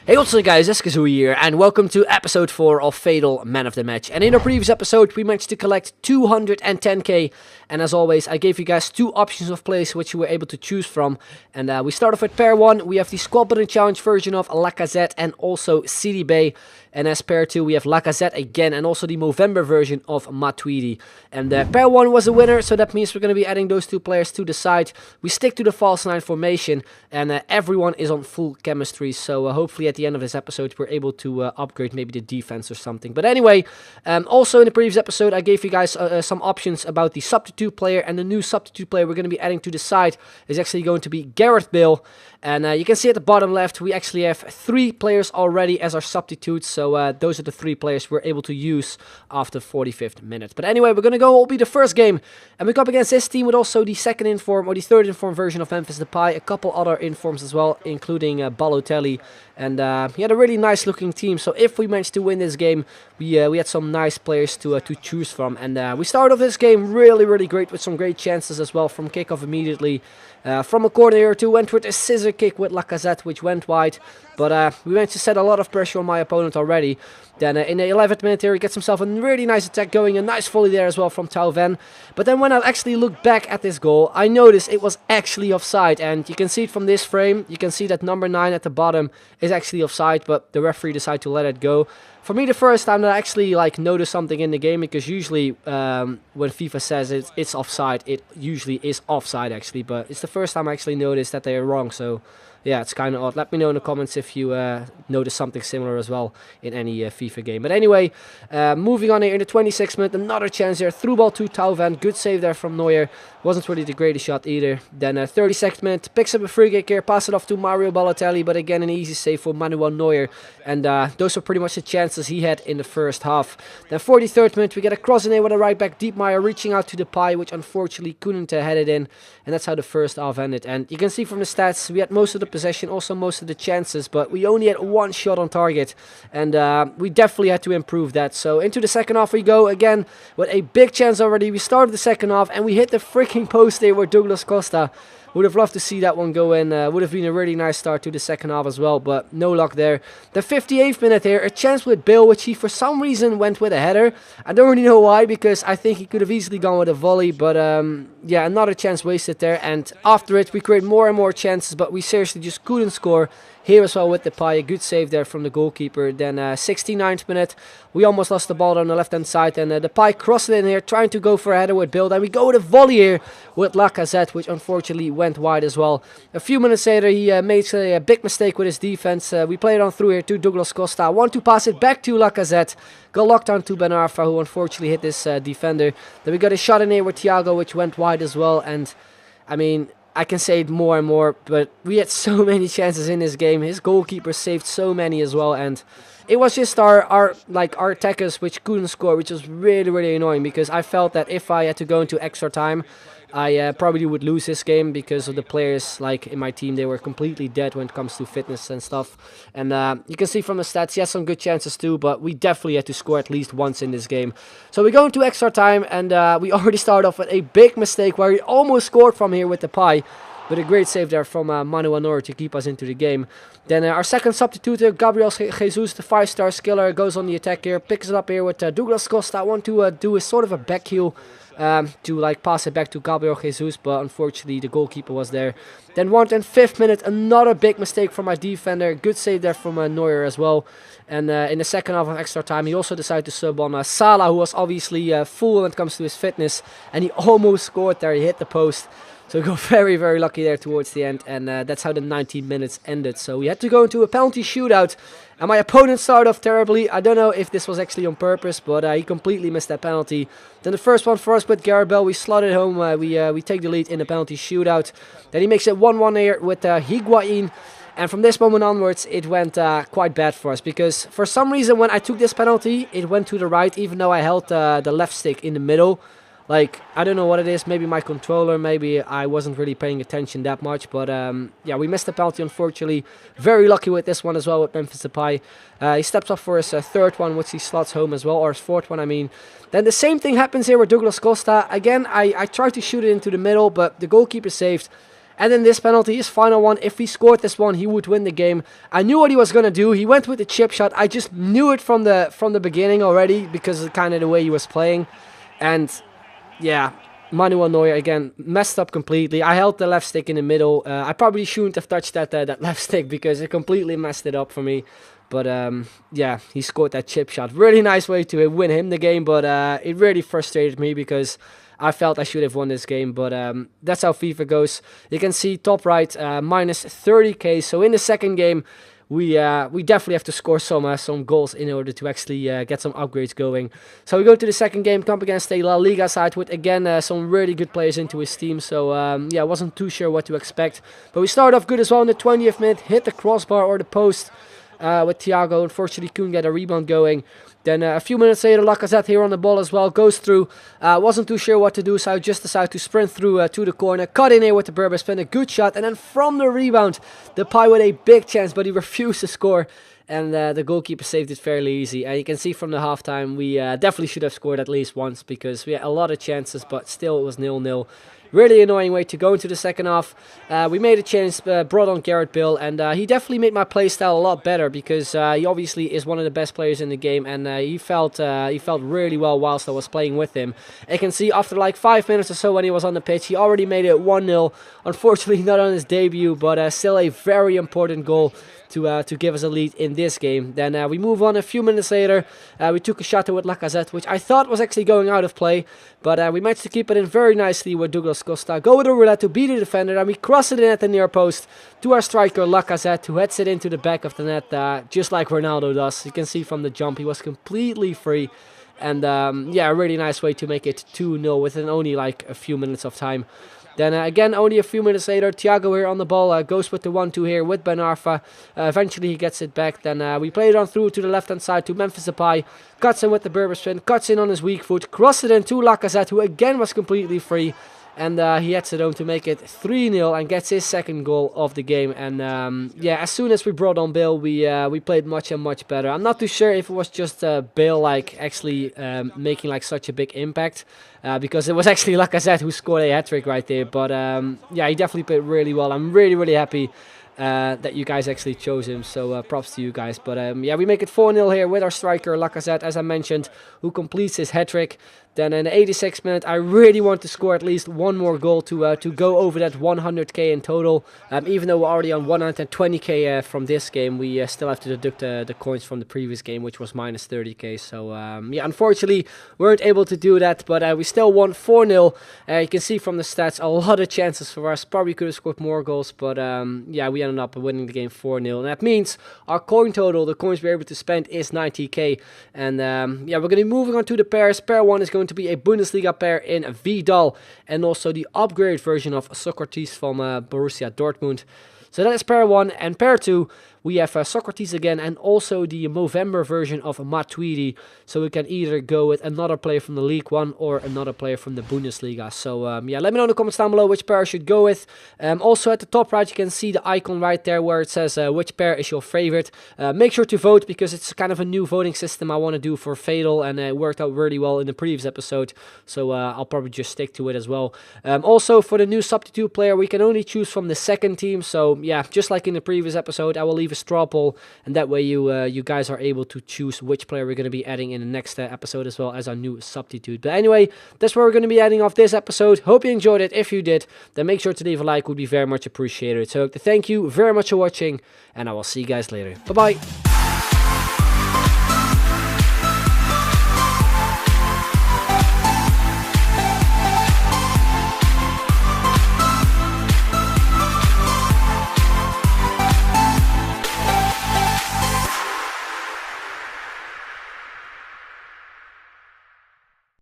Hey, what's up guys, it's Kazooie here, and welcome to episode 4 of Fatal Man of the Match. And in our previous episode, we managed to collect 210k, and as always, I gave you guys two options of players which you were able to choose from. And we start off with pair 1, we have the squad building challenge version of Lacazette and also CDB. And as pair 2, we have Lacazette again, and also the Movember version of Matuidi. And pair 1 was a winner, so that means we're going to be adding those two players to the side. We stick to the false 9 formation, and everyone is on full chemistry, so hopefully at the end of this episode we're able to upgrade maybe the defense or something. But anyway, also in the previous episode I gave you guys some options about the substitute player, and the new substitute player we're going to be adding to the side is actually going to be Gareth Bale. And you can see at the bottom left we actually have 3 players already as our substitutes, so those are the 3 players we're able to use after 45th minute. But anyway, we're going to go, it'll be the first game, and we go up against this team with also the second inform, or the third inform version of Memphis Depay, a couple other informs as well, including Balotelli. And he had a really nice looking team, so if we managed to win this game, we had some nice players to choose from. And we started off this game really great with some great chances as well from kickoff immediately. From a corner here too, went with a scissor kick with Lacazette, which went wide. But we managed to set a lot of pressure on my opponent already. Then in the 11th minute here, he gets himself a really nice attack going. A nice volley there as well from Tauven. But then when I actually looked back at this goal, I noticed it was actually offside. And you can see it from this frame. You can see that number 9 at the bottom is actually offside, but the referee decided to let it go. For me, the first time that I actually noticed something in the game, because usually when FIFA says it's offside, it usually is offside actually. But it's the first time I actually noticed that they are wrong, so yeah, it's kind of odd. Let me know in the comments if you notice something similar as well in any FIFA game. But anyway, moving on here in the 26th minute, another chance there. Through ball to Tauven. Good save there from Neuer. Wasn't really the greatest shot either. Then 32nd minute, picks up a free kick here. Pass it off to Mario Balotelli, but again an easy save for Manuel Neuer. And those were pretty much the chances he had in the first half. Then 43rd minute, we get a cross in there with a right back, Diepmeier, reaching out to Depay, which unfortunately couldn't head it in. And that's how the first half ended. And you can see from the stats, we had most of the possession, also most of the chances, but we only had one shot on target, and we definitely had to improve that. So into the second half we go again with a big chance already. We started the second half and we hit the freaking post there with Douglas Costa. Would have loved to see that one go in. Would have been a really nice start to the second half as well, but no luck there. The 58th minute here, a chance with Bale, which he for some reason went with a header. I don't really know why, because I think he could have easily gone with a volley, but yeah, another chance wasted there. And after it, we create more and more chances, but we seriously just couldn't score. Here as well with Depay, a good save there from the goalkeeper. Then 69th minute, we almost lost the ball on the left-hand side, and Depay crossed it in here, trying to go for a header with Bill. And we go with a volley here with Lacazette, which unfortunately went wide as well. A few minutes later, he made a big mistake with his defense. We played on through here to Douglas Costa. Want to pass it back to Lacazette. Got locked on to Ben Arfa, who unfortunately hit this defender. Then we got a shot in here with Thiago, which went wide as well. And I mean, I can say it more and more, but we had so many chances in this game. His goalkeeper saved so many as well, and it was just our attackers which couldn't score, which was really annoying, because I felt that if I had to go into extra time, I probably would lose this game, because of the players in my team. They were completely dead when it comes to fitness and stuff. And you can see from the stats, he has some good chances too, but we definitely had to score at least once in this game. So we go into extra time, and we already start off with a big mistake where he almost scored from here with Depay. But a great save there from Manuel Neuer to keep us into the game. Then our second substitute, Gabriel Jesus, the 5-star skiller, goes on the attack here. Picks it up here with Douglas Costa. I want to do a sort of a back heel to pass it back to Gabriel Jesus, but unfortunately the goalkeeper was there. Then 105th minute, another big mistake from our defender. Good save there from Neuer as well. And in the second half of extra time, he also decided to sub on Salah, who was obviously full when it comes to his fitness. And he almost scored there. He hit the post. So we got very lucky there towards the end, and that's how the 19 minutes ended. So we had to go into a penalty shootout, and my opponent started off terribly. I don't know if this was actually on purpose, but he completely missed that penalty. Then the first one for us with Gareth Bale, we slotted home. We take the lead in the penalty shootout. Then he makes it 1-1 here with Higuain. And from this moment onwards, it went quite bad for us, because for some reason when I took this penalty, it went to the right, even though I held the left stick in the middle. I don't know what it is, maybe my controller, maybe I wasn't really paying attention that much, but yeah, we missed the penalty unfortunately. Very lucky with this one as well with Memphis Depay. He steps up for his third one, which he slots home as well, or his fourth one I mean. Then the same thing happens here with Douglas Costa. Again, I tried to shoot it into the middle, but the goalkeeper saved. And then this penalty, his final one, if he scored this one, he would win the game. I knew what he was going to do. He went with the chip shot. I just knew it from the beginning already because of kind of the way he was playing. And yeah, Manuel Neuer again messed up completely. I held the left stick in the middle. I probably shouldn't have touched that left stick because it completely messed it up for me. But yeah, he scored that chip shot. Really nice way to win him the game, but it really frustrated me because I felt I should have won this game. But that's how FIFA goes. You can see top right, minus 30k. So in the second game, we definitely have to score some goals in order to actually get some upgrades going. So we go to the second game, come up against a La Liga side with again some really good players into his team. So yeah, I wasn't too sure what to expect. But we started off good as well in the 20th minute, hit the crossbar or the post with Thiago. Unfortunately, couldn't get a rebound going. Then a few minutes later, Lacazette here on the ball as well, goes through. Wasn't too sure what to do, so I just decided to sprint through to the corner. Cut in here with the Berber spin, a good shot. And then from the rebound, Depay with a big chance, but he refused to score. And the goalkeeper saved it fairly easy. And you can see from the halftime, we definitely should have scored at least once because we had a lot of chances, but still it was 0-0. Really annoying way to go into the second half. We made a change, brought on Gareth Bale, and he definitely made my playstyle a lot better because he obviously is one of the best players in the game, and he felt really well whilst I was playing with him. You can see after like 5 minutes or so when he was on the pitch, he already made it 1-0. Unfortunately, not on his debut, but still a very important goal to give us a lead in this game. Then we move on a few minutes later. We took a shot with Lacazette, which I thought was actually going out of play, but we managed to keep it in very nicely with Douglas Costa. Go with a roulette to beat the defender, and we cross it in at the near post to our striker Lacazette, who heads it into the back of the net, just like Ronaldo does. You can see from the jump, he was completely free. And yeah, a really nice way to make it 2-0 within only like a few minutes of time. Then again, only a few minutes later, Thiago here on the ball goes with the 1-2 here with Ben Arfa. Eventually he gets it back. Then we play it on through to the left-hand side to Memphis Depay. Cuts in with the Berber spin, cuts in on his weak foot, crosses it in to Lacazette, who again was completely free. And he heads it home to make it 3-0 and gets his second goal of the game. And yeah, as soon as we brought on Bale, we played much better. I'm not too sure if it was just Bale like actually making like such a big impact, because it was actually Lacazette who scored a hat-trick right there. But yeah, he definitely played really well. I'm really happy that you guys actually chose him, so props to you guys. But yeah, we make it 4-0 here with our striker Lacazette, as I mentioned, who completes his hat-trick. Then in the 86th minute, I really want to score at least one more goal to go over that 100k in total. Even though we're already on 120k from this game, we still have to deduct the coins from the previous game, which was minus 30k. So yeah, unfortunately, we weren't able to do that, but we still won 4-0. You can see from the stats, a lot of chances for us. Probably could have scored more goals, but yeah, we ended up winning the game 4-0. And that means our coin total, the coins we're able to spend, is 90k. And yeah, we're going to be moving on to the pairs. Pair 1 is going to be a Bundesliga pair in Vidal, and also the upgraded version of Socrates from Borussia Dortmund. So that is pair 1, and pair 2, we have Socrates again, and also the Movember version of Matuidi. So we can either go with another player from the League 1 or another player from the Bundesliga. So yeah, let me know in the comments down below which pair I should go with. Also at the top right, you can see the icon right there where it says which pair is your favorite. Make sure to vote, because it's kind of a new voting system I want to do for F8Tal, and it worked out really well in the previous episode. So I'll probably just stick to it as well. Also for the new substitute player, we can only choose from the second team. So yeah, just like in the previous episode, I will leave a straw poll, and that way you guys are able to choose which player we're going to be adding in the next episode, as well as our new substitute. But anyway, that's where we're going to be adding off this episode. Hope you enjoyed it. If you did, then make sure to leave a like, would be very much appreciated. So thank you very much for watching, and I will see you guys later. Bye bye.